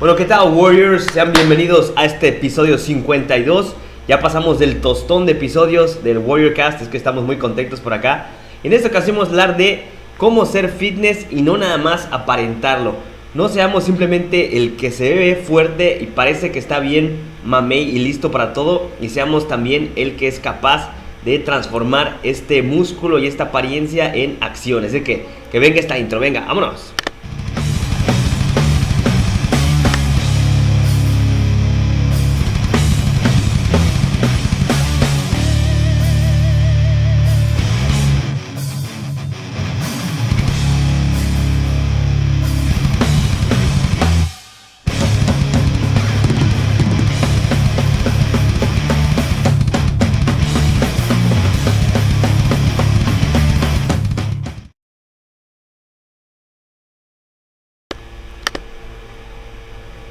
Bueno, ¿qué tal, Warriors? Sean bienvenidos a este episodio 52. Ya pasamos del tostón de episodios del Warrior Cast, es que estamos muy contentos por acá. En esta ocasión vamos a hablar de cómo ser fitness y no nada más aparentarlo. No seamos simplemente el que se ve fuerte y parece que está bien mamey y listo para todo, y seamos también el que es capaz de transformar este músculo y esta apariencia en acciones. Así que venga esta intro, venga, vámonos.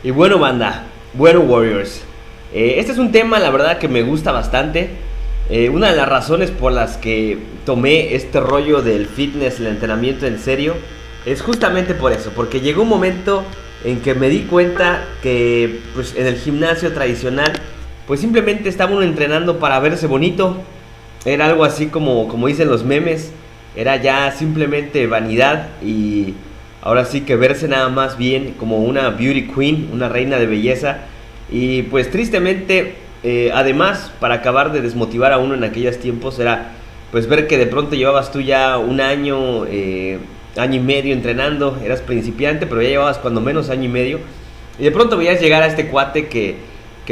Y bueno, banda, bueno, Warriors, este es un tema, la verdad, que me gusta bastante. Una de las razones por las que tomé este rollo del fitness, el entrenamiento en serio, es justamente por eso, porque llegó un momento en que me di cuenta que pues, en el gimnasio tradicional, pues simplemente estaba uno entrenando para verse bonito. Era algo así como dicen los memes, era ya simplemente vanidad y ahora sí que verse nada más bien como una beauty queen, una reina de belleza. Y pues tristemente, además, para acabar de desmotivar a uno en aquellos tiempos, era pues ver que de pronto llevabas tú ya un año, año y medio entrenando, eras principiante, pero ya llevabas cuando menos año y medio. Y de pronto veías llegar a este cuate que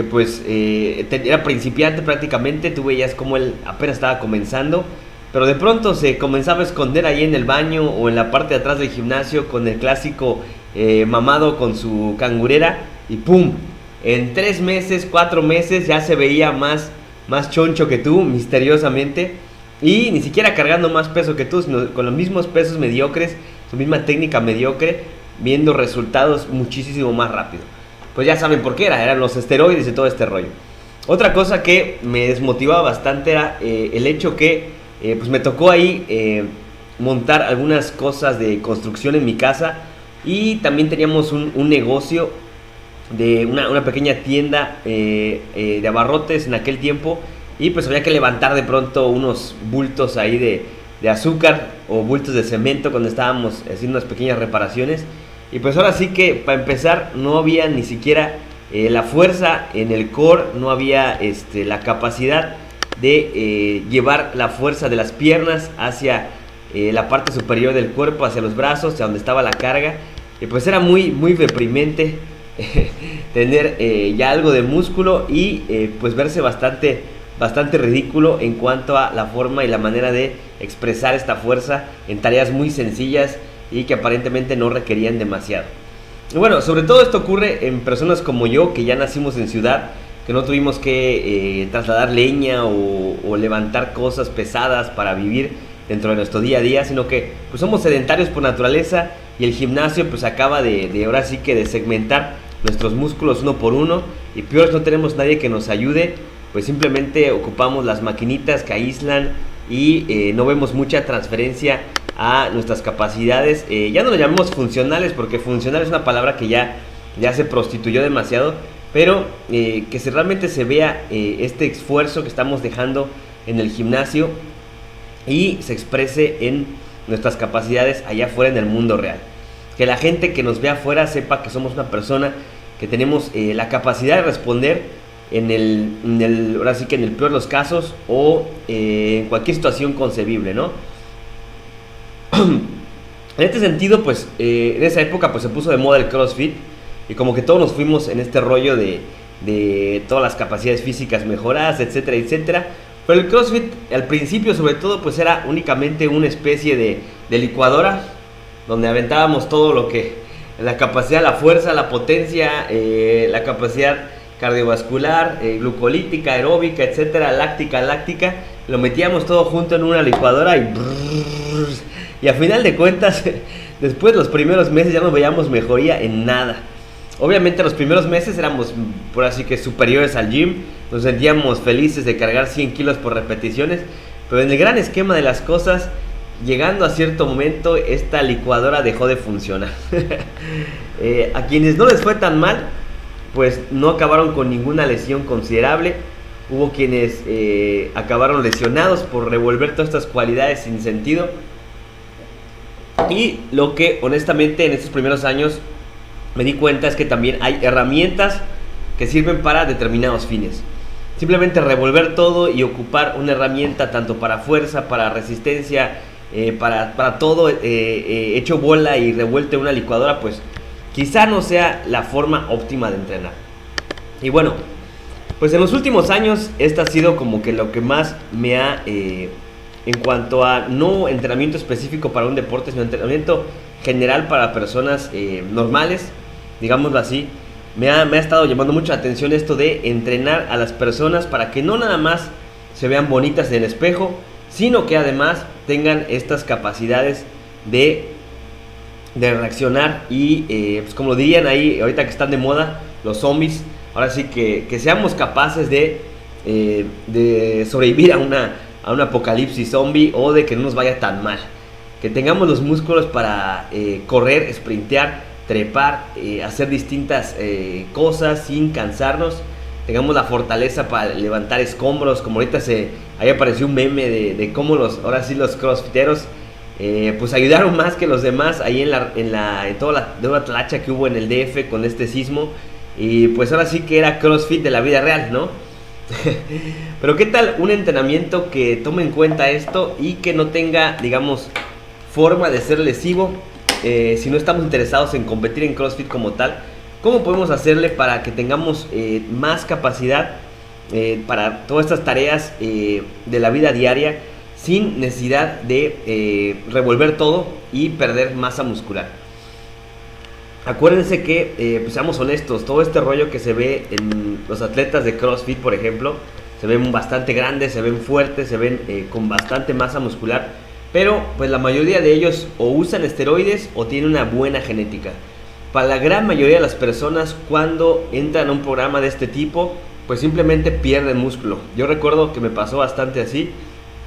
pues era principiante prácticamente, tú veías como él apenas estaba comenzando. Pero de pronto se comenzaba a esconder ahí en el baño o en la parte de atrás del gimnasio con el clásico mamado con su cangurera y ¡pum! En 3 meses, 4 meses ya se veía más choncho que tú, misteriosamente. Y ni siquiera cargando más peso que tú, sino con los mismos pesos mediocres, su misma técnica mediocre, viendo resultados muchísimo más rápido. Pues ya saben por qué eran los esteroides y todo este rollo. Otra cosa que me desmotivaba bastante era el hecho que pues me tocó ahí montar algunas cosas de construcción en mi casa, y también teníamos un negocio de una pequeña tienda de abarrotes en aquel tiempo, y pues había que levantar de pronto unos bultos ahí de azúcar o bultos de cemento cuando estábamos haciendo unas pequeñas reparaciones. Y pues ahora sí que para empezar no había ni siquiera la fuerza en el core, no había la capacidad de llevar la fuerza de las piernas hacia la parte superior del cuerpo, hacia los brazos, hacia donde estaba la carga. Y pues era muy deprimente tener ya algo de músculo y pues verse bastante ridículo en cuanto a la forma y la manera de expresar esta fuerza en tareas muy sencillas y que aparentemente no requerían demasiado. Y bueno, sobre todo esto ocurre en personas como yo, que ya nacimos en ciudad, que no tuvimos que trasladar leña o levantar cosas pesadas para vivir dentro de nuestro día a día, sino que pues somos sedentarios por naturaleza, y el gimnasio pues acaba de ahora sí que de segmentar nuestros músculos uno por uno, y peor, no tenemos nadie que nos ayude, pues simplemente ocupamos las maquinitas que aíslan y no vemos mucha transferencia a nuestras capacidades. Ya no lo llamemos funcionales, porque funcional es una palabra que ya se prostituyó demasiado, pero que realmente se vea este esfuerzo que estamos dejando en el gimnasio y se exprese en nuestras capacidades allá afuera en el mundo real. Que la gente que nos vea afuera sepa que somos una persona que tenemos la capacidad de responder ahora sí que en el peor de los casos o en cualquier situación concebible, ¿no? En este sentido, pues en esa época pues se puso de moda el CrossFit, y como que todos nos fuimos en este rollo de todas las capacidades físicas mejoradas, etcétera, etcétera. Pero el CrossFit al principio sobre todo pues era únicamente una especie de licuadora, donde aventábamos todo lo que, la capacidad, la fuerza, la potencia, la capacidad cardiovascular, glucolítica, aeróbica, etcétera, láctica, lo metíamos todo junto en una licuadora y a final de cuentas, después de los primeros meses ya no veíamos mejoría en nada. Obviamente los primeros meses éramos por así que superiores al gym, nos sentíamos felices de cargar 100 kilos por repeticiones, pero en el gran esquema de las cosas llegando a cierto momento esta licuadora dejó de funcionar. A quienes no les fue tan mal, pues no acabaron con ninguna lesión considerable. Hubo quienes acabaron lesionados por revolver todas estas cualidades sin sentido. Y lo que honestamente en estos primeros años me di cuenta es que también hay herramientas que sirven para determinados fines. Simplemente revolver todo y ocupar una herramienta tanto para fuerza, para resistencia, para todo hecho bola y revuelto en una licuadora, pues quizá no sea la forma óptima de entrenar. Y bueno, pues en los últimos años esta ha sido como que lo que más me ha, en cuanto a no entrenamiento específico para un deporte, sino entrenamiento general para personas normales, digámoslo así, me ha estado llamando mucho la atención esto de entrenar a las personas para que no nada más se vean bonitas en el espejo, sino que además tengan estas capacidades de reaccionar y, pues como lo dirían ahí, ahorita que están de moda, los zombies, ahora sí que seamos capaces de sobrevivir a un apocalipsis zombie o de que no nos vaya tan mal. Que tengamos los músculos para correr, sprintear, trepar, hacer distintas cosas sin cansarnos. Tengamos la fortaleza para levantar escombros, como ahorita ahí apareció un meme de cómo ahora sí los crossfiteros pues ayudaron más que los demás ahí en toda la tlacha que hubo en el DF con este sismo. Y pues ahora sí que era CrossFit de la vida real, ¿no? Pero ¿qué tal un entrenamiento que tome en cuenta esto y que no tenga, digamos, forma de ser lesivo? Si no estamos interesados en competir en CrossFit como tal, ¿cómo podemos hacerle para que tengamos más capacidad para todas estas tareas de la vida diaria sin necesidad de revolver todo y perder masa muscular? Acuérdense que, pues seamos honestos, todo este rollo que se ve en los atletas de CrossFit, por ejemplo, se ven bastante grandes, se ven fuertes, se ven con bastante masa muscular, pero pues la mayoría de ellos o usan esteroides o tienen una buena genética. Para la gran mayoría de las personas, cuando entran a un programa de este tipo, pues simplemente pierden músculo. Yo recuerdo que me pasó bastante así.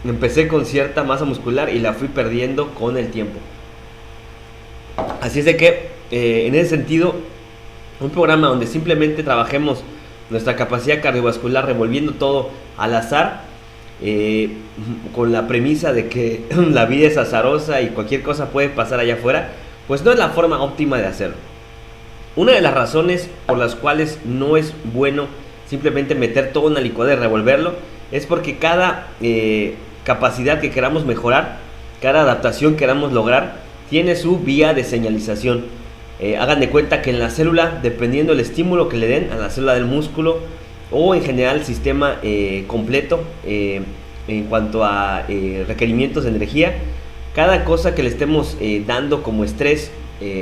Empecé con cierta masa muscular y la fui perdiendo con el tiempo. Así es de que, en ese sentido, un programa donde simplemente trabajemos nuestra capacidad cardiovascular revolviendo todo al azar, con la premisa de que la vida es azarosa y cualquier cosa puede pasar allá afuera, pues no es la forma óptima de hacerlo. Una de las razones por las cuales no es bueno simplemente meter todo en una licuadora y revolverlo es porque cada capacidad que queramos mejorar, cada adaptación que queramos lograr, tiene su vía de señalización. Hagan de cuenta que en la célula, dependiendo del estímulo que le den a la célula del músculo o en general el sistema completo en cuanto a requerimientos de energía, cada cosa que le estemos dando como estrés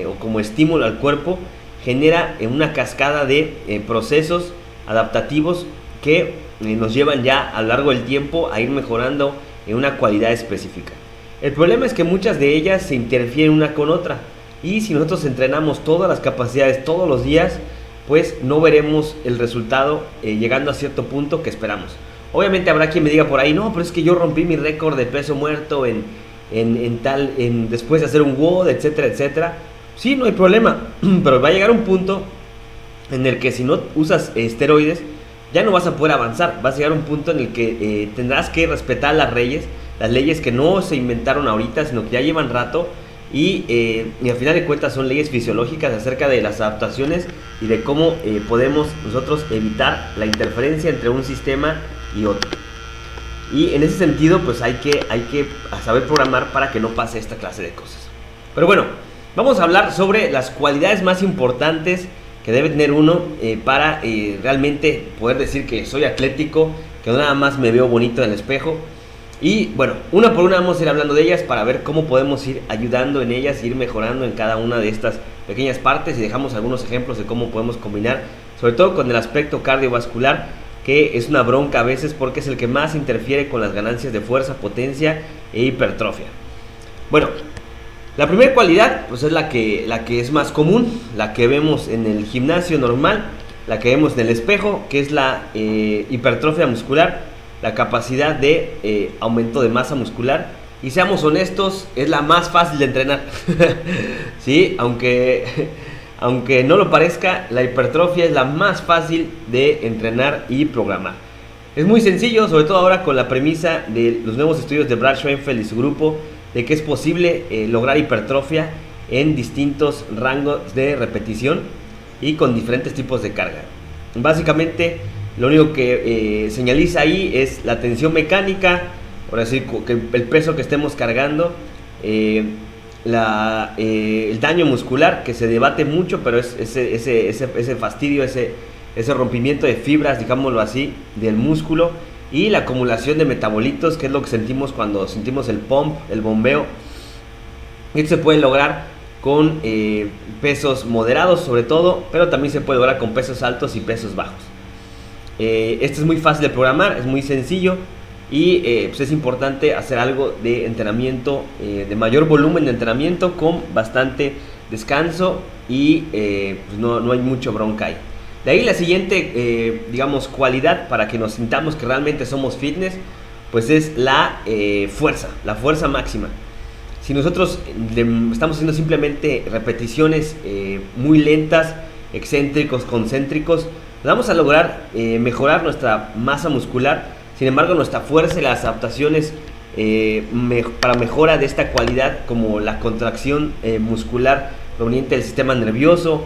o como estímulo al cuerpo genera una cascada de procesos adaptativos que nos llevan ya a lo largo del tiempo a ir mejorando en una cualidad específica. El problema es que muchas de ellas se interfieren una con otra, y si nosotros entrenamos todas las capacidades todos los días, pues no veremos el resultado llegando a cierto punto que esperamos. Obviamente habrá quien me diga por ahí, no, pero es que yo rompí mi récord de peso muerto después de hacer un WOD, etcétera, etcétera. Sí, no hay problema, pero va a llegar un punto en el que si no usas esteroides, ya no vas a poder avanzar. Vas a llegar a un punto en el que tendrás que respetar las leyes que no se inventaron ahorita, sino que ya llevan rato, y al final de cuentas son leyes fisiológicas acerca de las adaptaciones y de cómo podemos nosotros evitar la interferencia entre un sistema y otro. Y en ese sentido, pues hay que saber programar para que no pase esta clase de cosas. Pero bueno, vamos a hablar sobre las cualidades más importantes que debe tener uno para realmente poder decir que soy atlético, que no nada más me veo bonito en el espejo. Y bueno, una por una vamos a ir hablando de ellas para ver cómo podemos ir ayudando en ellas, ir mejorando en cada una de estas pequeñas partes, y dejamos algunos ejemplos de cómo podemos combinar, sobre todo con el aspecto cardiovascular, que es una bronca a veces porque es el que más interfiere con las ganancias de fuerza, potencia e hipertrofia. Bueno, la primera cualidad pues es la que es más común, la que vemos en el gimnasio normal, la que vemos en el espejo, que es la hipertrofia muscular, la capacidad de aumento de masa muscular y seamos honestos, es la más fácil de entrenar. Sí, aunque no lo parezca, la hipertrofia es la más fácil de entrenar y programar. Es muy sencillo, sobre todo ahora con la premisa de los nuevos estudios de Brad Schoenfeld y su grupo, de que es posible lograr hipertrofia en distintos rangos de repetición y con diferentes tipos de carga. Básicamente, lo único que señaliza ahí es la tensión mecánica, por decir que el peso que estemos cargando, el daño muscular, que se debate mucho, pero es ese fastidio, ese rompimiento de fibras, digámoslo así, del músculo, y la acumulación de metabolitos, que es lo que sentimos cuando sentimos el pump, el bombeo. Esto se puede lograr con pesos moderados sobre todo, pero también se puede lograr con pesos altos y pesos bajos. Esto es muy fácil de programar, es muy sencillo, y pues es importante hacer algo de entrenamiento, de mayor volumen de entrenamiento con bastante descanso, y pues no hay mucho bronca ahí. De ahí la siguiente, digamos, cualidad para que nos sintamos que realmente somos fitness, pues es la fuerza máxima. Si nosotros estamos haciendo simplemente repeticiones muy lentas, excéntricos, concéntricos, vamos a lograr mejorar nuestra masa muscular. Sin embargo, nuestra fuerza y las adaptaciones para mejora de esta cualidad, como la contracción muscular proveniente del sistema nervioso,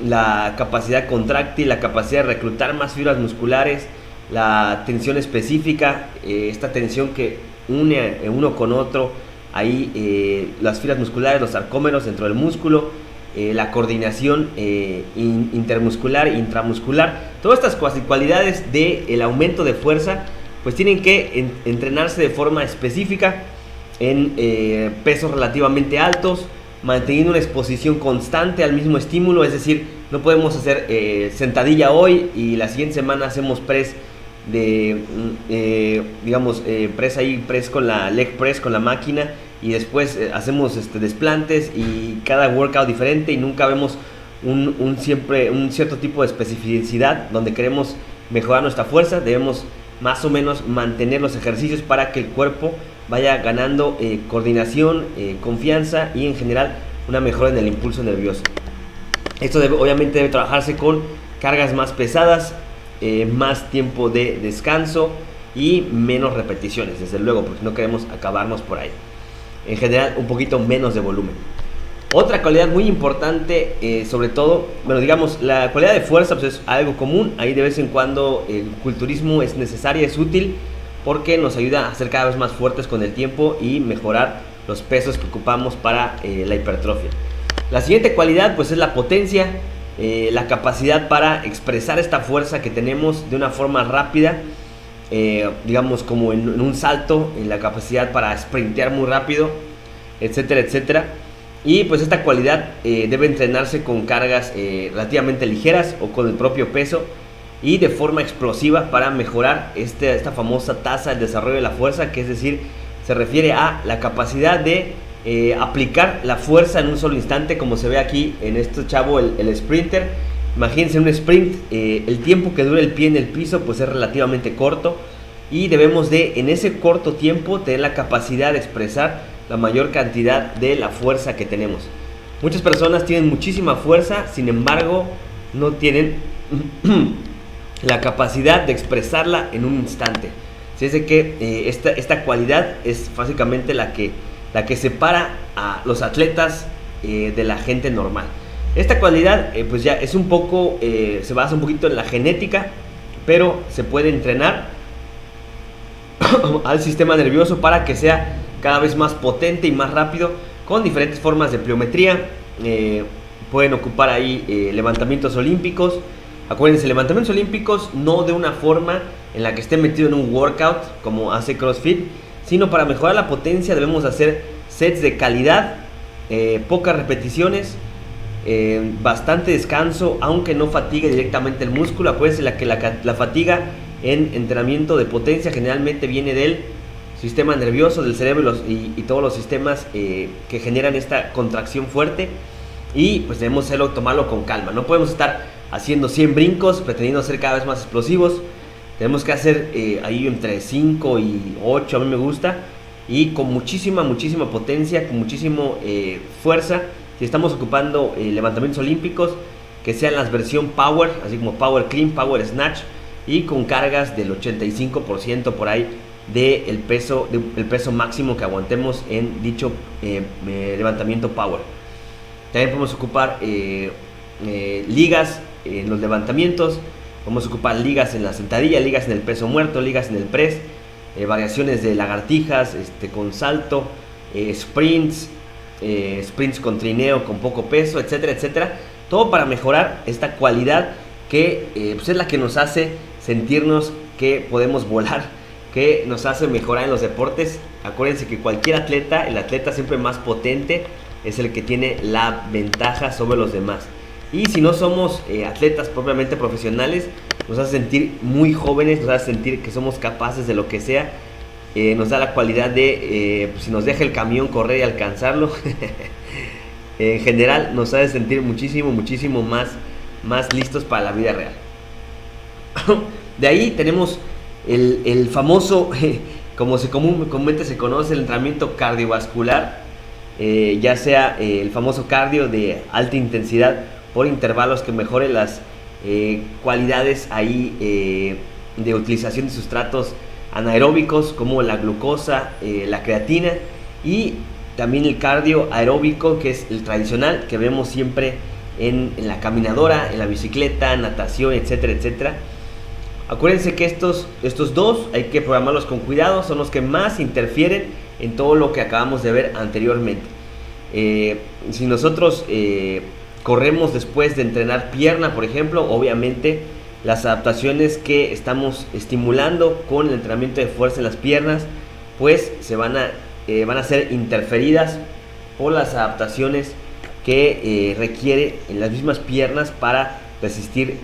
la capacidad contráctil, la capacidad de reclutar más fibras musculares, la tensión específica, esta tensión que une uno con otro, ahí las fibras musculares, los sarcómeros dentro del músculo, la coordinación intermuscular e intramuscular. Todas estas cualidades del aumento de fuerza pues tienen que entrenarse de forma específica en pesos relativamente altos, manteniendo una exposición constante al mismo estímulo. Es decir, no podemos hacer sentadilla hoy y la siguiente semana hacemos press press con la leg press con la máquina, y después hacemos desplantes y cada workout diferente, y nunca vemos un cierto tipo de especificidad donde queremos mejorar nuestra fuerza. Debemos más o menos mantener los ejercicios para que el cuerpo vaya ganando coordinación, confianza y en general una mejora en el impulso nervioso. Esto obviamente debe trabajarse con cargas más pesadas, más tiempo de descanso y menos repeticiones, desde luego, porque no queremos acabarnos por ahí. En general, un poquito menos de volumen. Otra cualidad muy importante, sobre todo, digamos, la cualidad de fuerza pues es algo común. Ahí de vez en cuando el culturismo es necesario, es útil, porque nos ayuda a ser cada vez más fuertes con el tiempo y mejorar los pesos que ocupamos para la hipertrofia. La siguiente cualidad pues es la potencia, la capacidad para expresar esta fuerza que tenemos de una forma rápida, digamos como en un salto, en la capacidad para sprintear muy rápido, etcétera, etcétera. Y pues esta cualidad debe entrenarse con cargas relativamente ligeras o con el propio peso, y de forma explosiva para mejorar esta famosa tasa de desarrollo de la fuerza, que es decir, se refiere a la capacidad de aplicar la fuerza en un solo instante, como se ve aquí en este chavo, el sprinter. Imagínense un sprint, el tiempo que dura el pie en el piso pues es relativamente corto, y debemos en ese corto tiempo tener la capacidad de expresar la mayor cantidad de la fuerza que tenemos. Muchas personas tienen muchísima fuerza, sin embargo no tienen la capacidad de expresarla en un instante. Así es de que esta cualidad es básicamente la que separa a los atletas de la gente normal. Esta cualidad pues ya es un poco, se basa un poquito en la genética, pero se puede entrenar al sistema nervioso para que sea cada vez más potente y más rápido, con diferentes formas de pliometría. Pueden ocupar ahí levantamientos olímpicos. Acuérdense, levantamientos olímpicos no de una forma en la que esté metido en un workout como hace CrossFit, sino para mejorar la potencia debemos hacer sets de calidad, pocas repeticiones, bastante descanso, aunque no fatigue directamente el músculo. Acuérdense que la fatiga en entrenamiento de potencia generalmente viene del sistema nervioso, del cerebro y todos los sistemas que generan esta contracción fuerte, y pues debemos tomarlo con calma. No podemos estar haciendo 100 brincos pretendiendo ser cada vez más explosivos. Tenemos que hacer ahí entre 5 y 8, a mí me gusta, y con muchísima potencia, con muchísimo fuerza. Si estamos ocupando levantamientos olímpicos, que sean las versión Power, así como Power Clean, Power Snatch, y con cargas del 85% por ahí del peso máximo que aguantemos en dicho levantamiento Power. También podemos ocupar ligas en los levantamientos, podemos ocupar ligas en la sentadilla, ligas en el peso muerto, ligas en el press, variaciones de lagartijas con salto, sprints con trineo con poco peso, etcétera, etcétera. Todo para mejorar esta cualidad que pues es la que nos hace sentirnos que podemos volar, que nos hace mejorar en los deportes. Acuérdense que cualquier atleta, el atleta siempre más potente es el que tiene la ventaja sobre los demás. Y si no somos atletas propiamente profesionales, nos hace sentir muy jóvenes, nos hace sentir que somos capaces de lo que sea. Nos da la cualidad de, si nos deja el camión, correr y alcanzarlo. En general nos hace sentir muchísimo más listos para la vida real. De ahí tenemos el famoso, como comúnmente se conoce, el entrenamiento cardiovascular, ya sea el famoso cardio de alta intensidad por intervalos que mejore las cualidades ahí de utilización de sustratos anaeróbicos como la glucosa, la creatina, y también el cardio aeróbico, que es el tradicional que vemos siempre en la caminadora, en la bicicleta, natación, etcétera, etcétera. Acuérdense que estos dos hay que programarlos con cuidado, son los que más interfieren en todo lo que acabamos de ver anteriormente. Si nosotros corremos después de entrenar pierna, por ejemplo, obviamente las adaptaciones que estamos estimulando con el entrenamiento de fuerza en las piernas, pues se van a ser interferidas por las adaptaciones que requiere en las mismas piernas para resistir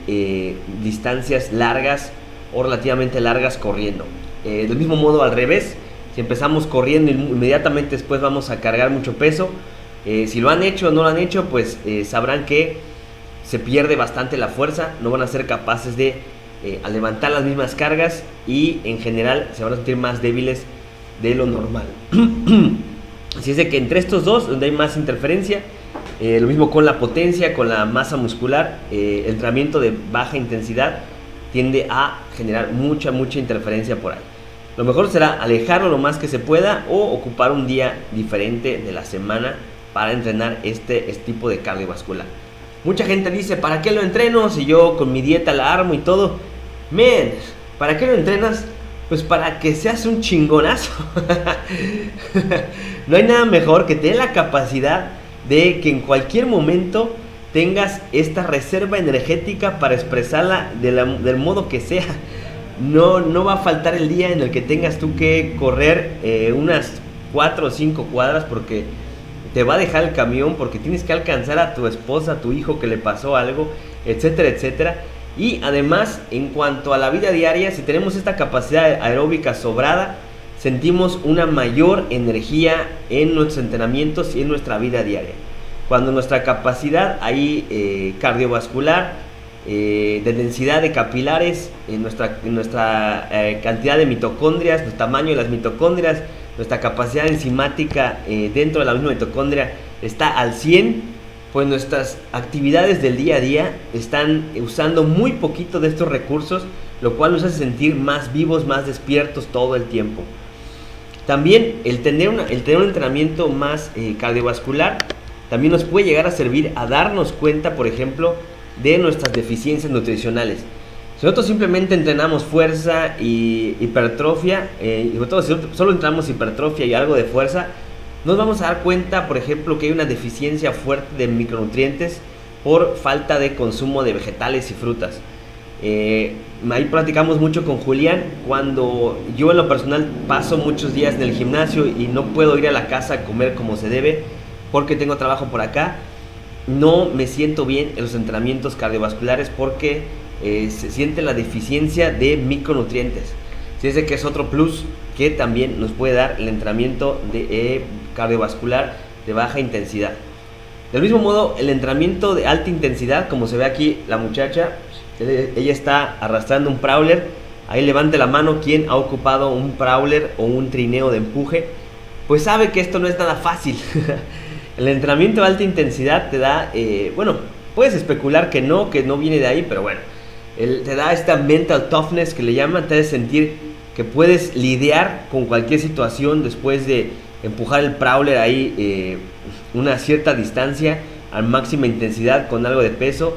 distancias largas o relativamente largas corriendo. Del mismo modo, al revés, si empezamos corriendo inmediatamente después vamos a cargar mucho peso. Si lo han hecho o no lo han hecho, pues sabrán que se pierde bastante la fuerza, no van a ser capaces de levantar las mismas cargas y en general se van a sentir más débiles de lo normal. Así es de que entre estos dos, donde hay más interferencia, lo mismo con la potencia, con la masa muscular, el entrenamiento de baja intensidad tiende a generar mucha interferencia por ahí. Lo mejor será alejarlo lo más que se pueda o ocupar un día diferente de la semana para entrenar este tipo de cardiovascular. Mucha gente dice, ¿para qué lo entreno si yo con mi dieta la armo y todo? Men, ¿para qué lo entrenas? Pues para que seas un chingonazo. No hay nada mejor que tener la capacidad de que en cualquier momento tengas esta reserva energética para expresarla del modo que sea. No va a faltar el día en el que tengas tú que correr unas 4 o 5 cuadras porque te va a dejar el camión, porque tienes que alcanzar a tu esposa, a tu hijo que le pasó algo, etcétera, etcétera. Y además, en cuanto a la vida diaria, si tenemos esta capacidad aeróbica sobrada, sentimos una mayor energía en nuestros entrenamientos y en nuestra vida diaria. Cuando nuestra capacidad ahí cardiovascular, de densidad de capilares, en nuestra cantidad de mitocondrias, el tamaño de las mitocondrias, nuestra capacidad enzimática dentro de la misma mitocondria está al 100, pues nuestras actividades del día a día están usando muy poquito de estos recursos, lo cual nos hace sentir más vivos, más despiertos todo el tiempo. También el tener un entrenamiento más cardiovascular también nos puede llegar a servir a darnos cuenta, por ejemplo, de nuestras deficiencias nutricionales. Si nosotros simplemente entrenamos fuerza y hipertrofia, y sobre todo si solo entrenamos hipertrofia y algo de fuerza, nos vamos a dar cuenta, por ejemplo, que hay una deficiencia fuerte de micronutrientes por falta de consumo de vegetales y frutas. Ahí platicamos mucho con Julián. Cuando yo en lo personal paso muchos días en el gimnasio y no puedo ir a la casa a comer como se debe porque tengo trabajo por acá, no me siento bien en los entrenamientos cardiovasculares porque se siente la deficiencia de micronutrientes. Si es de que es otro plus que también nos puede dar el entrenamiento de cardiovascular de baja intensidad. Del mismo modo, el entrenamiento de alta intensidad, como se ve aquí la muchacha, ella está arrastrando un prowler. Ahí levante la mano quien ha ocupado un prowler o un trineo de empuje. pues sabe que esto no es nada fácil. El entrenamiento de alta intensidad te da, bueno, puedes especular que no viene de ahí, pero bueno, te da esta mental toughness que le llaman, te hace sentir que puedes lidiar con cualquier situación después de empujar el prowler ahí una cierta distancia a máxima intensidad con algo de peso.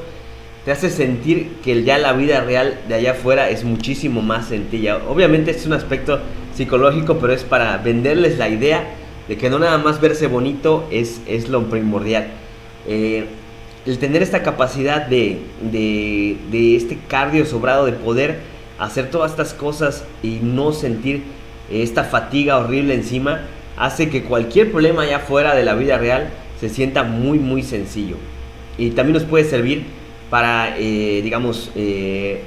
Te hace sentir que ya la vida real de allá afuera es muchísimo más sencilla. Obviamente es un aspecto psicológico, pero es para venderles la idea de que no nada más verse bonito es lo primordial. El tener esta capacidad de este cardio sobrado, de poder hacer todas estas cosas y no sentir esta fatiga horrible encima, hace que cualquier problema allá afuera de la vida real se sienta muy muy sencillo. Y también nos puede servir para, digamos,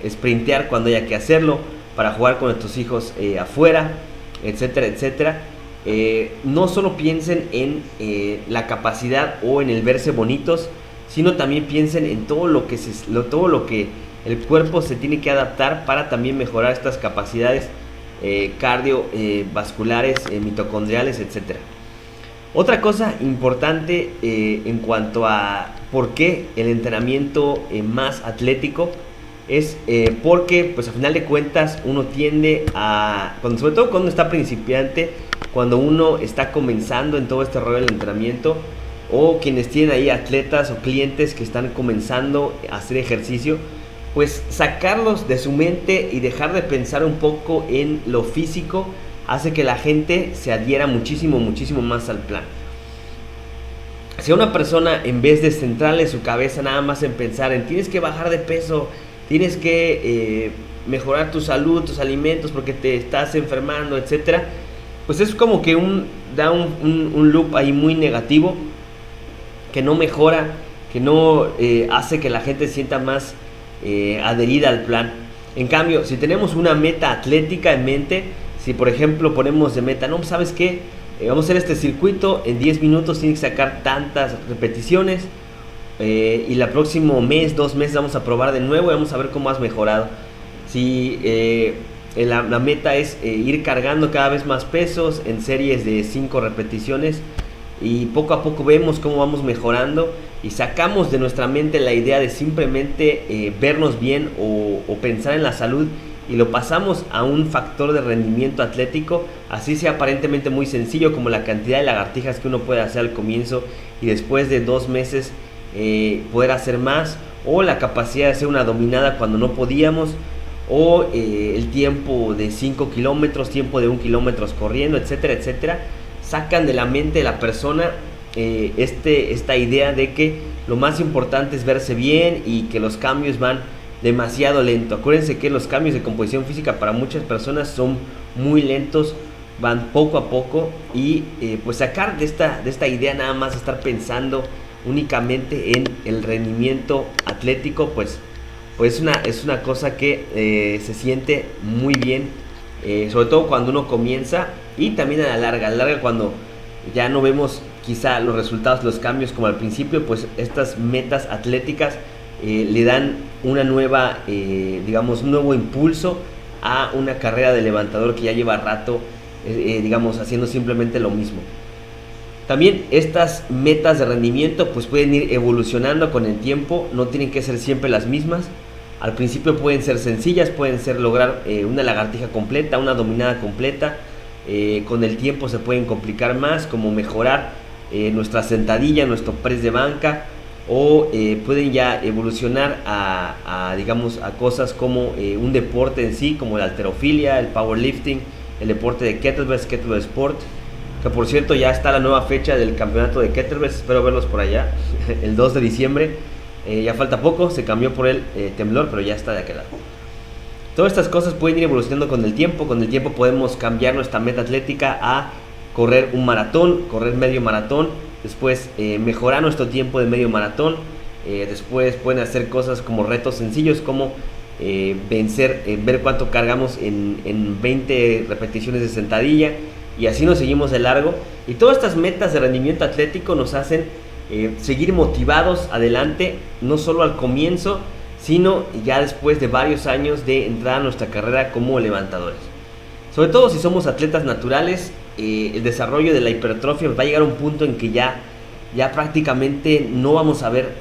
sprintear cuando haya que hacerlo, para jugar con nuestros hijos afuera, etcétera, etcétera. No solo piensen en la capacidad o en el verse bonitos, sino también piensen en todo lo que el cuerpo se tiene que adaptar para también mejorar estas capacidades cardiovasculares, mitocondriales, etcétera. Otra cosa importante en cuanto a por qué el entrenamiento más atlético es porque, pues a final de cuentas, uno tiende a, sobre todo cuando está principiante, cuando uno está comenzando en todo este rollo del entrenamiento, o quienes tienen ahí atletas o clientes que están comenzando a hacer ejercicio, pues sacarlos de su mente y dejar de pensar un poco en lo físico hace que la gente se adhiera muchísimo más al plan. Si a una persona, en vez de centrarle su cabeza nada más en pensar en tienes que bajar de peso, tienes que mejorar tu salud, tus alimentos porque te estás enfermando, etcétera, pues es como que da un loop ahí muy negativo que no mejora, que no hace que la gente sienta más adherida al plan. En cambio, si tenemos una meta atlética en mente, si por ejemplo ponemos de meta, no, ¿sabes qué? Vamos a hacer este circuito, en 10 minutos tienes que sacar tantas repeticiones y el próximo mes, 2 meses vamos a probar de nuevo y vamos a ver cómo has mejorado. Si la meta es ir cargando cada vez más pesos en series de 5 repeticiones y poco a poco vemos cómo vamos mejorando y sacamos de nuestra mente la idea de simplemente vernos bien o pensar en la salud y lo pasamos a un factor de rendimiento atlético, así sea aparentemente muy sencillo como la cantidad de lagartijas que uno puede hacer al comienzo y después de 2 meses poder hacer más, o la capacidad de hacer una dominada cuando no podíamos, o el tiempo de 5 kilómetros, tiempo de 1 kilómetro corriendo, etcétera, etcétera. Sacan de la mente de la persona esta idea de que lo más importante es verse bien y que los cambios van demasiado lento. Acuérdense que los cambios de composición física para muchas personas son muy lentos, van poco a poco y pues sacar de esta idea nada más estar pensando únicamente en el rendimiento atlético, pues es una cosa que se siente muy bien, sobre todo cuando uno comienza y también a la larga cuando ya no vemos quizá los resultados, los cambios como al principio, pues estas metas atléticas le dan una nueva, digamos, un nuevo impulso a una carrera de levantador que ya lleva rato, digamos, haciendo simplemente lo mismo. También estas metas de rendimiento pues pueden ir evolucionando con el tiempo, no tienen que ser siempre las mismas. Al principio pueden ser sencillas, pueden ser lograr una lagartija completa, una dominada completa. Con el tiempo se pueden complicar más, como mejorar nuestra sentadilla, nuestro press de banca, o pueden ya evolucionar digamos, a cosas como un deporte en sí, como la halterofilia, el powerlifting, el deporte de kettlebell sport, que por cierto ya está la nueva fecha del campeonato de kettlebells, espero verlos por allá, el 2 de diciembre, ya falta poco, se cambió por el temblor, pero ya está de aquel lado. Todas estas cosas pueden ir evolucionando con el tiempo podemos cambiar nuestra meta atlética a correr un maratón, correr medio maratón, después mejorar nuestro tiempo de medio maratón, después pueden hacer cosas como retos sencillos como ver cuánto cargamos en 20 repeticiones de sentadilla, y así nos seguimos de largo. Y todas estas metas de rendimiento atlético nos hacen seguir motivados adelante, no solo al comienzo, sino ya después de varios años de entrar a nuestra carrera como levantadores. Sobre todo si somos atletas naturales, el desarrollo de la hipertrofia va a llegar a un punto en que ya prácticamente no vamos a ver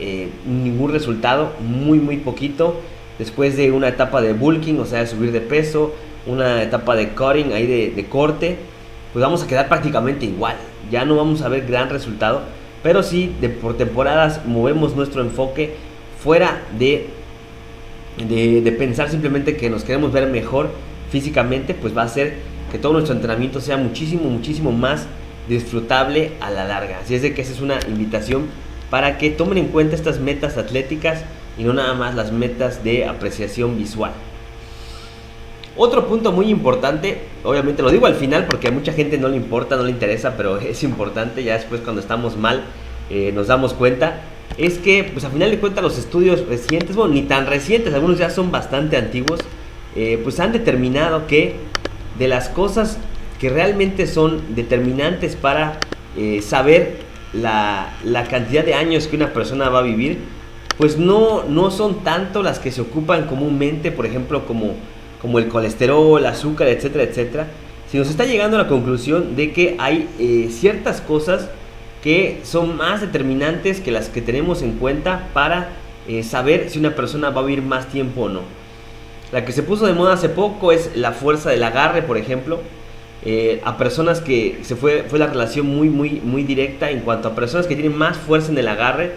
ningún resultado, muy poquito, después de una etapa de bulking, o sea, de subir de peso, una etapa de cutting, ahí de corte, pues vamos a quedar prácticamente igual, ya no vamos a ver gran resultado, pero sí, por temporadas movemos nuestro enfoque fuera de pensar simplemente que nos queremos ver mejor físicamente, pues va a hacer que todo nuestro entrenamiento sea muchísimo más disfrutable a la larga. Así es de que esa es una invitación para que tomen en cuenta estas metas atléticas y no nada más las metas de apreciación visual. Otro punto muy importante, obviamente lo digo al final porque a mucha gente no le importa, no le interesa, pero es importante, ya después cuando estamos mal nos damos cuenta, es que pues a final de cuentas los estudios recientes, bueno, ni tan recientes, algunos ya son bastante antiguos, pues han determinado que de las cosas que realmente son determinantes para saber la cantidad de años que una persona va a vivir, pues no son tanto las que se ocupan comúnmente, por ejemplo, como el colesterol, azúcar, etcétera, sino se está llegando a la conclusión de que hay ciertas cosas que son más determinantes que las que tenemos en cuenta para saber si una persona va a vivir más tiempo o no. La que se puso de moda hace poco es la fuerza del agarre, por ejemplo. A personas que fue la relación muy directa en cuanto a personas que tienen más fuerza en el agarre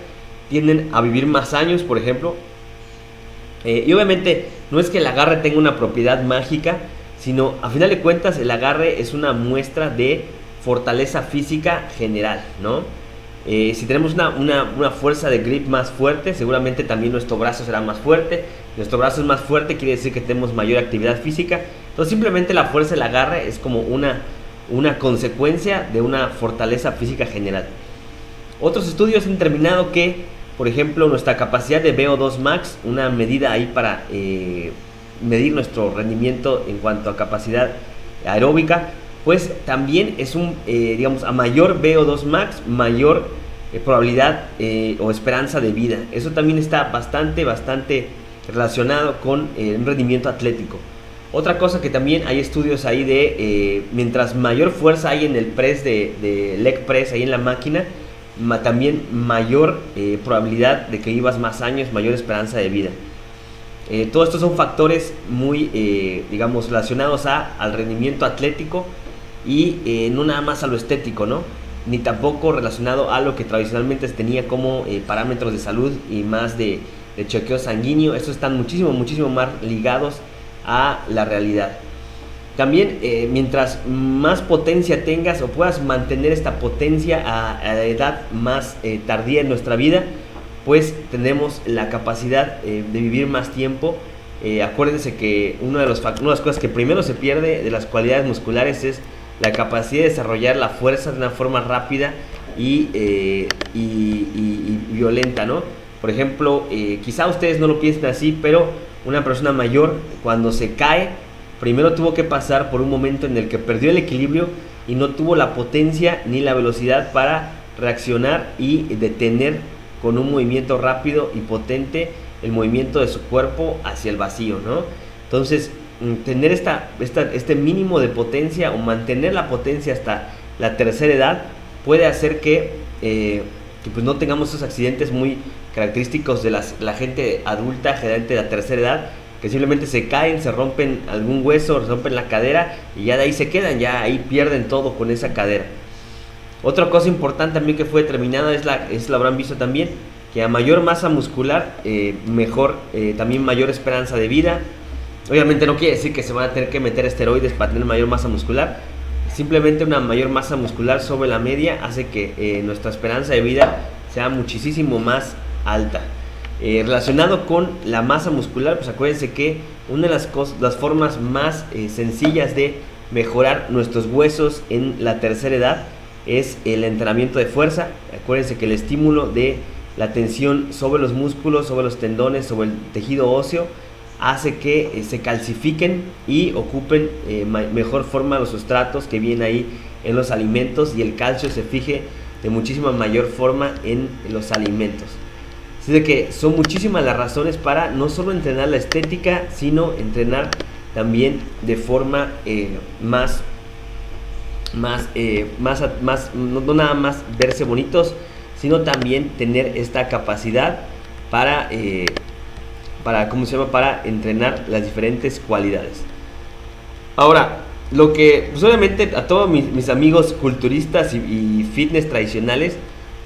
tienden a vivir más años, por ejemplo. Y obviamente no es que el agarre tenga una propiedad mágica, sino a final de cuentas el agarre es una muestra de fortaleza física general, ¿no? Si tenemos una fuerza de grip más fuerte, seguramente también nuestro brazo será más fuerte. Nuestro brazo es más fuerte, quiere decir que tenemos mayor actividad física. Entonces simplemente la fuerza del agarre es como una consecuencia de una fortaleza física general. Otros estudios han determinado que, por ejemplo, nuestra capacidad de VO2 max, una medida ahí para medir nuestro rendimiento en cuanto a capacidad aeróbica, pues también es digamos, a mayor VO2 max, mayor probabilidad o esperanza de vida. Eso también está bastante relacionado con un rendimiento atlético. Otra cosa que también hay estudios ahí de mientras mayor fuerza hay en el press de leg press ahí en la máquina, también mayor probabilidad de que vivas más años, mayor esperanza de vida. Todos estos son factores muy, digamos, relacionados al rendimiento atlético y no nada más a lo estético, ¿no? Ni tampoco relacionado a lo que tradicionalmente se tenía como parámetros de salud y más de chequeo sanguíneo. Estos están muchísimo más ligados a la realidad. También mientras más potencia tengas o puedas mantener esta potencia a la edad más tardía en nuestra vida, pues tenemos la capacidad de vivir más tiempo. Acuérdense que una de las cosas que primero se pierde de las cualidades musculares es la capacidad de desarrollar la fuerza de una forma rápida y violenta, ¿no? Por ejemplo, quizá ustedes no lo piensen así, pero una persona mayor cuando se cae, primero tuvo que pasar por un momento en el que perdió el equilibrio y no tuvo la potencia ni la velocidad para reaccionar y detener con un movimiento rápido y potente el movimiento de su cuerpo hacia el vacío, ¿no? Entonces, tener este mínimo de potencia o mantener la potencia hasta la tercera edad puede hacer que pues no tengamos esos accidentes muy característicos de la gente adulta, generalmente de la tercera edad, que simplemente se caen, se rompen algún hueso, se rompen la cadera y ya de ahí se quedan, ya ahí pierden todo con esa cadera. Otra cosa importante también que fue determinada lo habrán visto también, que a mayor masa muscular, también mayor esperanza de vida. Obviamente no quiere decir que se van a tener que meter esteroides para tener mayor masa muscular. Simplemente una mayor masa muscular sobre la media hace que nuestra esperanza de vida sea muchísimo más alta. Relacionado con la masa muscular, pues acuérdense que una de las formas más sencillas de mejorar nuestros huesos en la tercera edad es el entrenamiento de fuerza. Acuérdense que el estímulo de la tensión sobre los músculos, sobre los tendones, sobre el tejido óseo hace que se calcifiquen y ocupen mejor forma los sustratos que vienen ahí en los alimentos y el calcio se fije de muchísima mayor forma en los alimentos. Así de que son muchísimas las razones para no solo entrenar la estética, sino entrenar también de forma más no nada más verse bonitos, sino también tener esta capacidad para entrenar las diferentes cualidades. Ahora, pues obviamente a todos mis amigos culturistas y fitness tradicionales,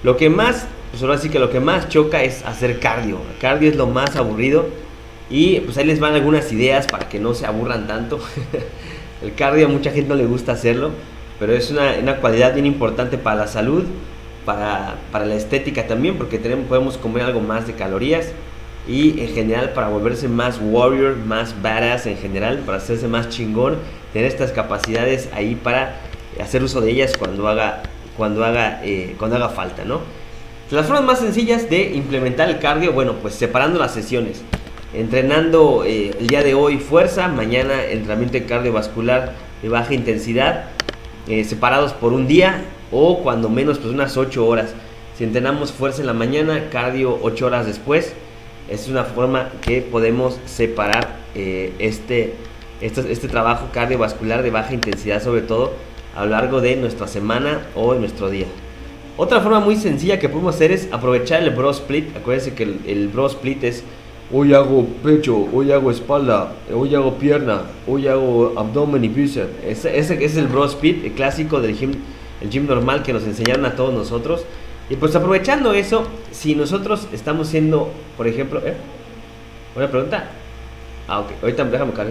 pues ahora sí que lo que más choca es hacer cardio. El cardio es lo más aburrido y pues ahí les van algunas ideas para que no se aburran tanto. El cardio a mucha gente no le gusta hacerlo, pero es una cualidad bien importante para la salud, para la estética también, porque podemos comer algo más de calorías y en general para volverse más warrior, más badass en general, para hacerse más chingón, tener estas capacidades ahí para hacer uso de ellas cuando haga falta, ¿no? Las formas más sencillas de implementar el cardio, bueno, pues separando las sesiones, entrenando el día de hoy fuerza, mañana entrenamiento cardiovascular de baja intensidad, separados por un día o cuando menos pues unas 8 horas. Si entrenamos fuerza en la mañana, cardio 8 horas después. Es una forma que podemos separar este trabajo cardiovascular de baja intensidad, sobre todo a lo largo de nuestra semana o de nuestro día. Otra forma muy sencilla que podemos hacer es aprovechar el bro split. Acuérdense que el bro split es: hoy hago pecho, hoy hago espalda, hoy hago pierna, hoy hago abdomen y bíceps. Ese es el bro split, el clásico del gym, el gym normal que nos enseñaron a todos nosotros. Y pues aprovechando eso, si nosotros estamos siendo, por ejemplo, ¿una pregunta? Ok, ahorita déjame buscar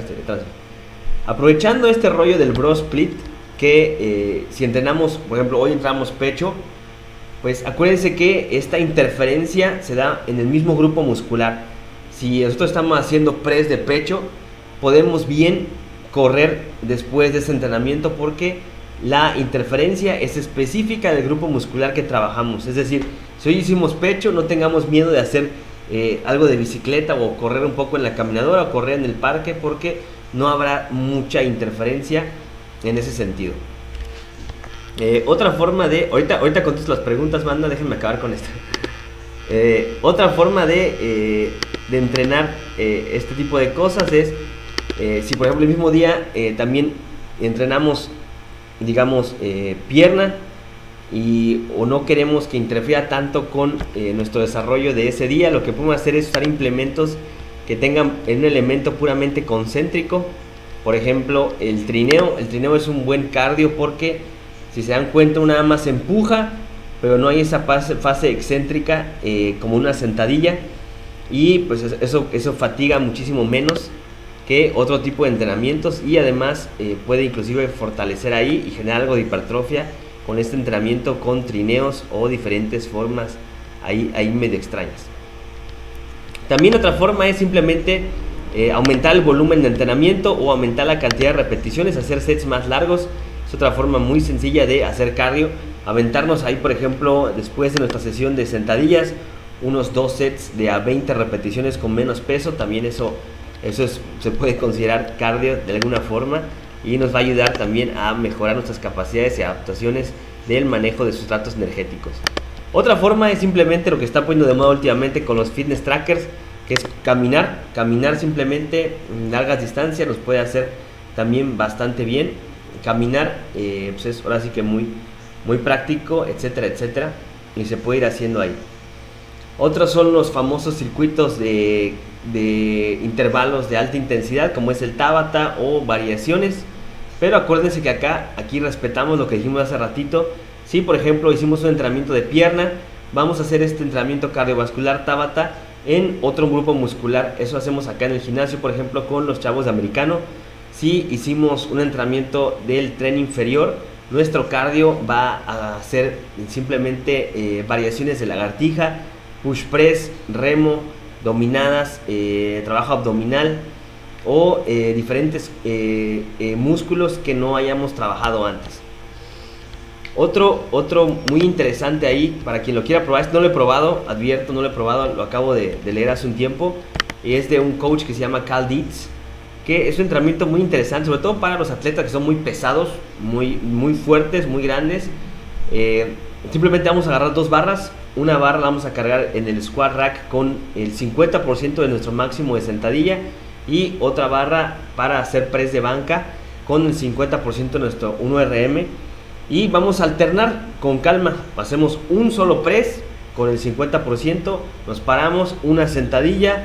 aprovechando este rollo del bro split, que si entrenamos, por ejemplo, hoy entrenamos pecho, pues acuérdense que esta interferencia se da en el mismo grupo muscular. Si nosotros estamos haciendo press de pecho, podemos bien correr después de ese entrenamiento porque la interferencia es específica del grupo muscular que trabajamos. Es decir, si hoy hicimos pecho, no tengamos miedo de hacer algo de bicicleta o correr un poco en la caminadora o correr en el parque, porque no habrá mucha interferencia en ese sentido. Otra forma de... Ahorita contesto las preguntas, banda, déjenme acabar con esto. Otra forma de entrenar este tipo de cosas es, si por ejemplo el mismo día también entrenamos, digamos, pierna, o no queremos que interfiera tanto con nuestro desarrollo de ese día, lo que podemos hacer es usar implementos que tengan un elemento puramente concéntrico. Por ejemplo, el trineo es un buen cardio porque, si se dan cuenta, nada más empuja, pero no hay esa fase excéntrica como una sentadilla, y pues eso fatiga muchísimo menos que otro tipo de entrenamientos, y además puede inclusive fortalecer ahí y generar algo de hipertrofia con este entrenamiento con trineos o diferentes formas ahí medio extrañas. También otra forma es simplemente aumentar el volumen de entrenamiento o aumentar la cantidad de repeticiones, hacer sets más largos. Es otra forma muy sencilla de hacer cardio. Aventarnos ahí, por ejemplo, después de nuestra sesión de sentadillas, unos 2 sets de a 20 repeticiones con menos peso. También eso se puede considerar cardio de alguna forma, y nos va a ayudar también a mejorar nuestras capacidades y adaptaciones del manejo de sustratos energéticos. Otra forma es simplemente lo que está poniendo de moda últimamente con los fitness trackers, que es caminar simplemente en largas distancias. Nos puede hacer también bastante bien. Caminar pues es ahora sí que muy, muy práctico, etcétera, etcétera, y se puede ir haciendo ahí. Otros son los famosos circuitos de intervalos de alta intensidad, como es el Tabata o variaciones. Pero acuérdense que aquí respetamos lo que dijimos hace ratito. Si por ejemplo hicimos un entrenamiento de pierna, vamos a hacer este entrenamiento cardiovascular Tabata en otro grupo muscular. Eso hacemos acá en el gimnasio, por ejemplo, con los chavos de americano. Si hicimos un entrenamiento del tren inferior, nuestro cardio va a hacer simplemente variaciones de lagartija, push press, remo, dominadas, trabajo abdominal o diferentes músculos que no hayamos trabajado antes. Otro muy interesante ahí, para quien lo quiera probar, no lo he probado, advierto, no lo he probado, lo acabo de leer hace un tiempo, es de un coach que se llama Cal Dietz, que es un entrenamiento muy interesante, sobre todo para los atletas que son muy pesados, muy fuertes, muy grandes. Simplemente vamos a agarrar 2 barras, una barra la vamos a cargar en el squat rack con el 50% de nuestro máximo de sentadilla, y otra barra para hacer press de banca con el 50% de nuestro 1RM. Y vamos a alternar con calma. Hacemos un solo press con el 50%, nos paramos, una sentadilla,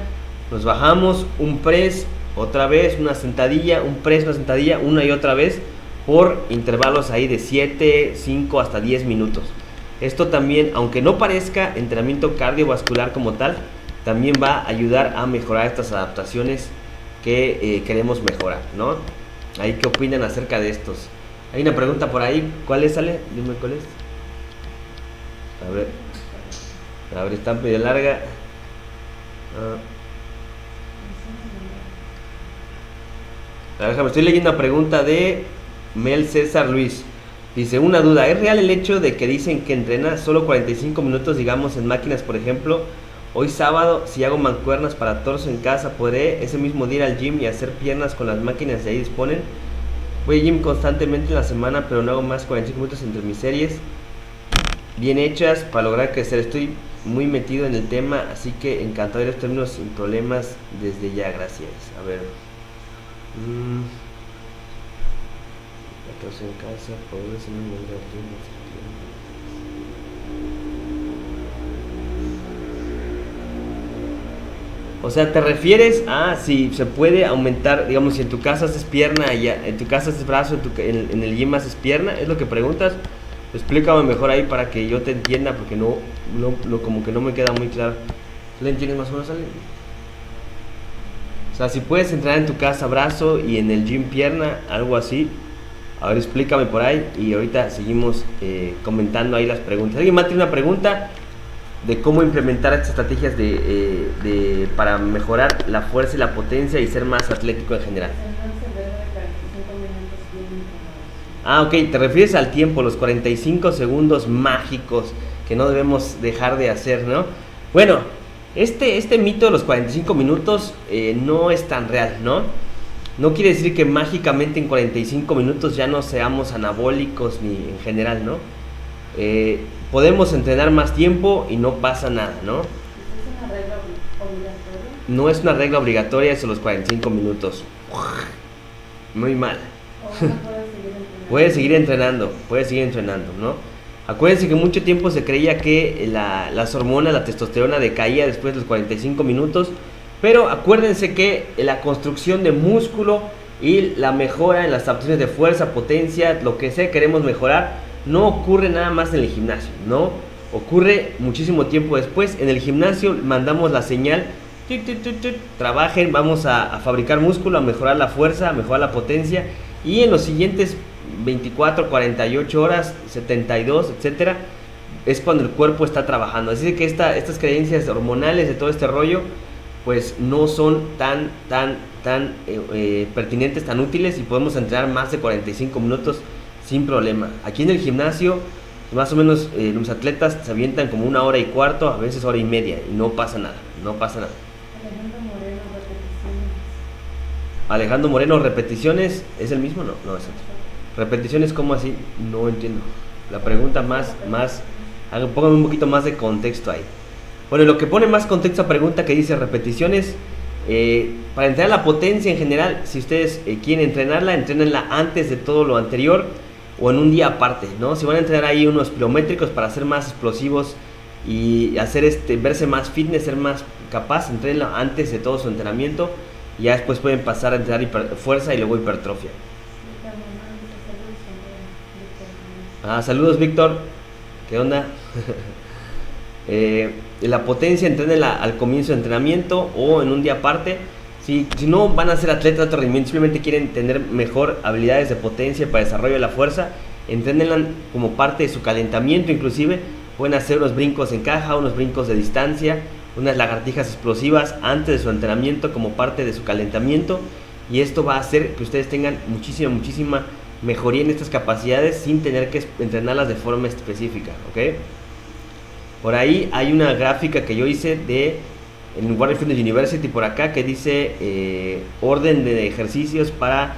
nos bajamos, un press, otra vez, una sentadilla, un press, una sentadilla, una y otra vez, por intervalos ahí de 7, 5 hasta 10 minutos. Esto también, aunque no parezca entrenamiento cardiovascular como tal, también va a ayudar a mejorar estas adaptaciones que queremos mejorar, ¿no? ¿Ahí qué opinan acerca de estos? Hay una pregunta por ahí, ¿cuál es, Ale? Dime cuál es. A ver, está medio larga. Déjame, estoy leyendo una pregunta de Mel César Luis. Dice, una duda, ¿es real el hecho de que dicen que entrena solo 45 minutos, digamos, en máquinas, por ejemplo? Hoy sábado, si hago mancuernas para torso en casa, ¿podré ese mismo día ir al gym y hacer piernas con las máquinas de ahí disponen? Voy al gym constantemente en la semana, pero no hago más 45 minutos entre mis series bien hechas para lograr crecer. Estoy muy metido en el tema, así que encantado de los términos sin problemas desde ya, gracias. A ver. Torso en casa, ¿podré hacer un al gym? O sea, ¿te refieres a si se puede aumentar, digamos, si en tu casa haces pierna, en tu casa haces brazo, en el gym haces pierna? ¿Es lo que preguntas? Explícame mejor ahí para que yo te entienda, porque no como que no me queda muy claro. ¿Tú le entiendes más o menos, Ale? O sea, si puedes entrenar en tu casa brazo y en el gym pierna, algo así. A ver, explícame por ahí y ahorita seguimos comentando ahí las preguntas. ¿Alguien más tiene una pregunta de cómo implementar estas estrategias para mejorar la fuerza y la potencia y ser más atlético en general? Ah, ok, te refieres al tiempo, los 45 segundos mágicos que no debemos dejar de hacer, ¿no? Bueno, este mito de los 45 minutos no es tan real, ¿no? No quiere decir que mágicamente en 45 minutos ya no seamos anabólicos ni en general, ¿no? Podemos entrenar más tiempo y no pasa nada, ¿no? ¿Es una regla obligatoria? No es una regla obligatoria eso los 45 minutos. Muy mal. ¿O uno puede seguir entrenando? Puede seguir entrenando, ¿no? Acuérdense que mucho tiempo se creía que las hormonas, la testosterona decaía después de los 45 minutos, pero acuérdense que la construcción de músculo y la mejora en las adaptaciones de fuerza, potencia, lo que sea queremos mejorar, no ocurre nada más en el gimnasio, ¿no? Ocurre muchísimo tiempo después. En el gimnasio mandamos la señal, trabajen, vamos a fabricar músculo, a mejorar la fuerza, a mejorar la potencia, y en los siguientes 24, 48 horas, 72, etcétera, es cuando el cuerpo está trabajando. Así que estas creencias hormonales de todo este rollo, pues no son tan pertinentes, tan útiles, y podemos entrenar más de 45 minutos sin problema. Aquí en el gimnasio, más o menos los atletas se avientan como 1 hora y cuarto, a veces hora y media, y no pasa nada, no pasa nada. Alejandro Moreno, repeticiones, ¿es el mismo? No, no es otro. Repeticiones, ¿cómo así? No entiendo. La pregunta póngame un poquito más de contexto ahí. Bueno, lo que pone más contexto a pregunta que dice repeticiones, para entrenar la potencia en general, si ustedes quieren entrénenla antes de todo lo anterior o en un día aparte, ¿no? Si van a entrenar ahí unos pliométricos para ser más explosivos y hacer verse más fitness, ser más capaz, entrénenla antes de todo su entrenamiento, y ya después pueden pasar a entrenar fuerza y luego hipertrofia. Saludos, Víctor. ¿Qué onda? La potencia, entrénenla al comienzo de entrenamiento o en un día aparte. Si no van a ser atletas de alto rendimiento, simplemente quieren tener mejor habilidades de potencia para desarrollo de la fuerza, entrénenla como parte de su calentamiento. Inclusive pueden hacer unos brincos en caja, unos brincos de distancia, unas lagartijas explosivas antes de su entrenamiento como parte de su calentamiento, y esto va a hacer que ustedes tengan muchísima mejoría en estas capacidades sin tener que entrenarlas de forma específica, ¿ok? Por ahí hay una gráfica que yo hice en Warrior Fitness University por acá, que dice orden de ejercicios para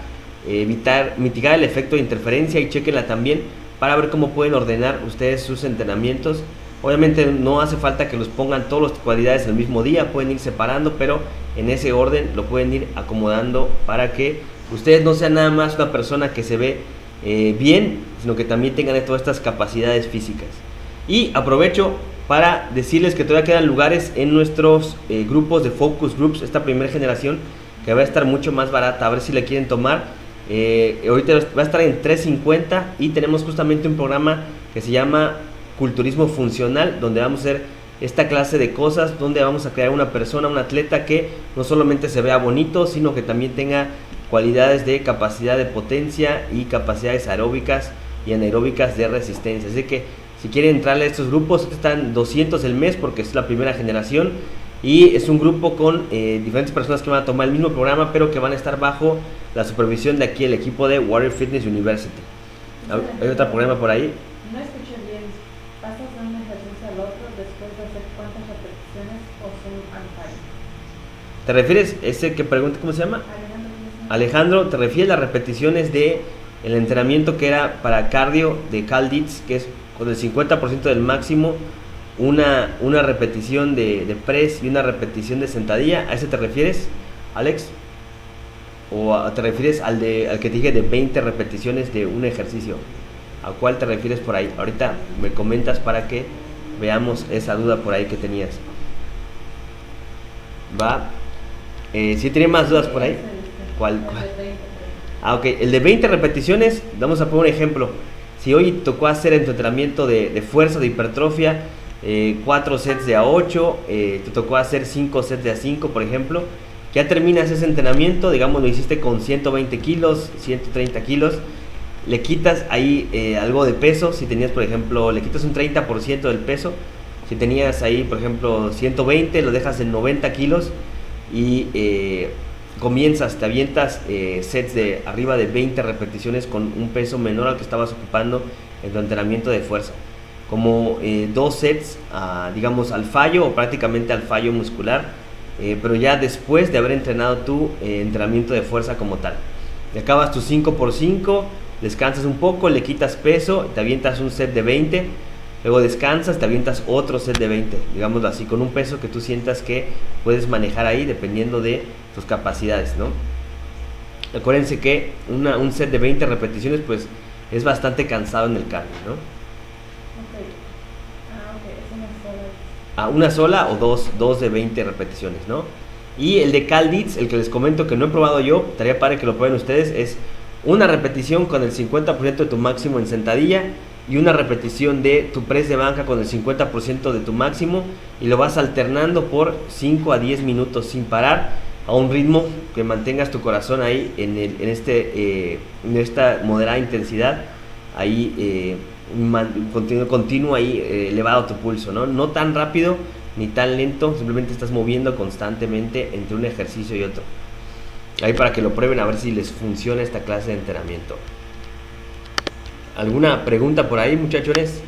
mitigar el efecto de interferencia, y chequenla también para ver cómo pueden ordenar ustedes sus entrenamientos. Obviamente no hace falta que los pongan todas las cualidades el mismo día, pueden ir separando, pero en ese orden lo pueden ir acomodando para que ustedes no sean nada más una persona que se ve bien, sino que también tengan todas estas capacidades físicas. Y aprovecho para decirles que todavía quedan lugares en nuestros grupos de Focus Groups, esta primera generación, que va a estar mucho más barata, a ver si la quieren tomar. Ahorita va a estar en $350 y tenemos justamente un programa que se llama Culturismo Funcional, donde vamos a hacer esta clase de cosas, donde vamos a crear una persona, un atleta que no solamente se vea bonito, sino que también tenga cualidades de capacidad de potencia y capacidades aeróbicas y anaeróbicas de resistencia. Así que si quieren entrarle a estos grupos, están $200 el mes porque es la primera generación y es un grupo con diferentes personas que van a tomar el mismo programa, pero que van a estar bajo la supervisión de aquí el equipo de Warrior Fitness University. ¿Hay otro programa por ahí? No escuché bien. ¿Pasas de un ejercicio al otro después de hacer cuántas repeticiones o son al fallo? ¿Te refieres ese que pregunta cómo se llama? Alejandro, ¿te refieres a las repeticiones de el entrenamiento que era para cardio de Cal Dietz, que es con el 50% del máximo, una repetición de press y una repetición de sentadilla? ¿A ese te refieres, Alex? ¿O te refieres al que te dije de 20 repeticiones de un ejercicio? ¿A cuál te refieres por ahí? Ahorita me comentas para que veamos esa duda por ahí que tenías. ¿Va? ¿Sí tenía más dudas por ahí? ¿Cuál? Ok, el de 20 repeticiones, vamos a poner un ejemplo. Si hoy tocó hacer en tu entrenamiento de fuerza, de hipertrofia, 4 sets de A8, te tocó hacer 5 sets de A5, por ejemplo, ya terminas ese entrenamiento, digamos lo hiciste con 120 kilos, 130 kilos, le quitas ahí algo de peso. Si tenías, por ejemplo, le quitas un 30% del peso. Si tenías ahí, por ejemplo, 120, lo dejas en 90 kilos y te avientas sets de arriba de 20 repeticiones con un peso menor al que estabas ocupando en tu entrenamiento de fuerza. Como 2 sets, digamos, al fallo o prácticamente al fallo muscular, pero ya después de haber entrenado tu entrenamiento de fuerza como tal. Y acabas tus 5x5, descansas un poco, le quitas peso, te avientas un set de 20, luego descansas, te avientas otro set de 20, digámoslo así, con un peso que tú sientas que puedes manejar ahí dependiendo de tus capacidades, ¿no? Acuérdense que un set de 20 repeticiones pues es bastante cansado en el cardio, ¿no? Una sola o dos de 20 repeticiones, ¿no? Y el de Cal Dietz, el que les comento que no he probado yo, estaría padre que lo prueben ustedes, es una repetición con el 50% de tu máximo en sentadilla y una repetición de tu press de banca con el 50% de tu máximo, y lo vas alternando por 5 a 10 minutos sin parar, a un ritmo que mantengas tu corazón ahí en esta moderada intensidad, ahí continuo ahí, elevado tu pulso, ¿no? No tan rápido ni tan lento, simplemente estás moviendo constantemente entre un ejercicio y otro. Ahí para que lo prueben a ver si les funciona esta clase de entrenamiento. ¿Alguna pregunta por ahí, muchachones?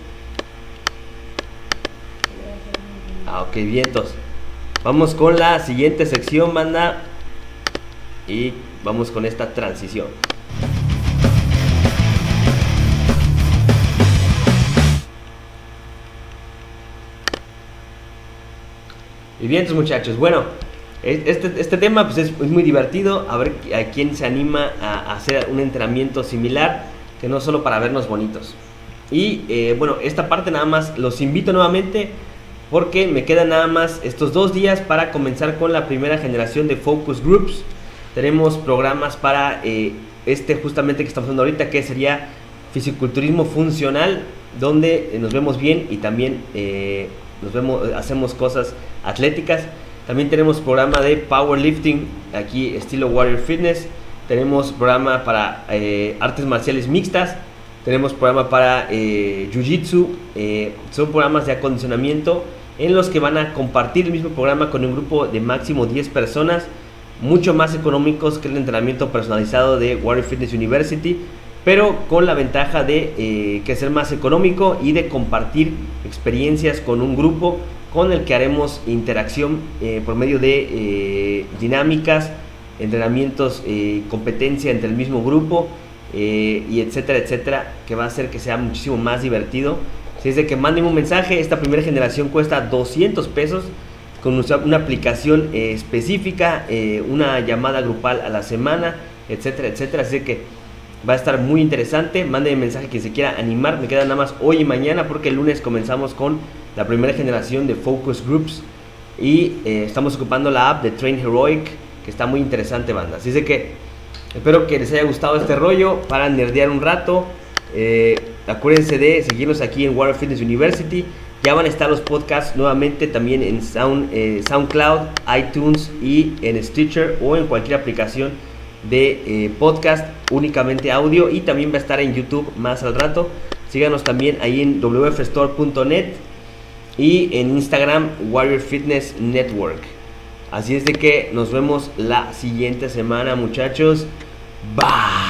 Ok, vientos. Vamos con la siguiente sección, banda. Y vamos con esta transición. Y bien, muchachos, bueno, este tema pues es muy divertido. A ver a quién se anima a hacer un entrenamiento similar, que no solo para vernos bonitos. Y bueno, esta parte nada más los invito nuevamente, porque me quedan nada más estos 2 días para comenzar con la primera generación de Focus Groups. Tenemos programas para justamente que estamos hablando ahorita, que sería fisiculturismo funcional, donde nos vemos bien y también hacemos cosas atléticas. También tenemos programa de powerlifting, aquí estilo Warrior Fitness. Tenemos programa para artes marciales mixtas. Tenemos programa para Jiu-Jitsu. Son programas de acondicionamiento en los que van a compartir el mismo programa con un grupo de máximo 10 personas, mucho más económicos que el entrenamiento personalizado de Warrior Fitness University, pero con la ventaja de que ser más económico y de compartir experiencias con un grupo con el que haremos interacción por medio de dinámicas, entrenamientos, competencia entre el mismo grupo, y etcétera, etcétera, que va a hacer que sea muchísimo más divertido. Si es de que manden un mensaje, esta primera generación cuesta $200 con una aplicación específica, una llamada grupal a la semana, etcétera, etcétera. Así que Va a estar muy interesante. Mándenme mensaje quien se quiera animar. Me queda nada más hoy y mañana porque el lunes comenzamos con la primera generación de Focus Groups. Y estamos ocupando la app de Train Heroic, que está muy interesante, banda. Así es de que espero que les haya gustado este rollo para nerdear un rato. Acuérdense de seguirnos aquí en Warrior Fitness University. Ya van a estar los podcasts nuevamente también en SoundCloud, iTunes y en Stitcher o en cualquier aplicación de podcast únicamente audio, y también va a estar en YouTube más al rato. Síganos también ahí en wfstore.net y en Instagram Warrior Fitness Network. Así es de que nos vemos la siguiente semana, muchachos. Bye.